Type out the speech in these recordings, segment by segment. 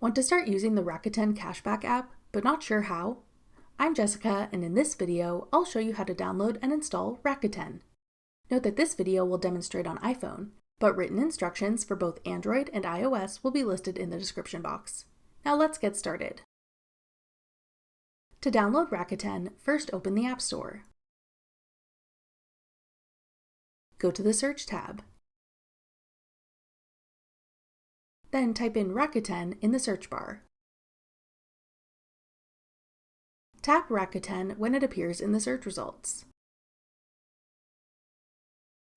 Want to start using the Rakuten cashback app, but not sure how? I'm Jessica, and in this video, I'll show you how to download and install Rakuten. Note that this video will demonstrate on iPhone, but written instructions for both Android and iOS will be listed in the description box. Now let's get started. To download Rakuten, first open the App Store. Go to the Search tab. Then type in Rakuten in the search bar. Tap Rakuten when it appears in the search results.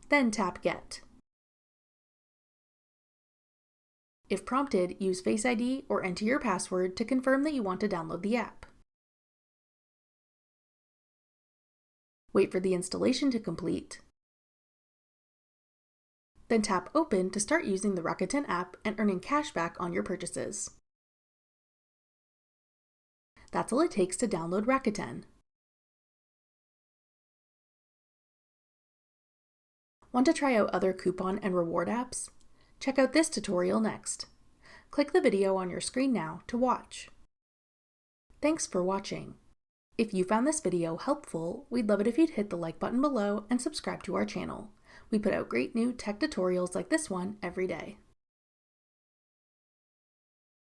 Then tap Get. If prompted, use Face ID or enter your password to confirm that you want to download the app. Wait for the installation to complete. Then tap Open to start using the Rakuten app and earning cashback on your purchases. That's all it takes to download Rakuten. Want to try out other coupon and reward apps? Check out this tutorial next. Click the video on your screen now to watch. Thanks for watching. If you found this video helpful, we'd love it if you'd hit the like button below and subscribe to our channel. We put out great new tech tutorials like this one every day.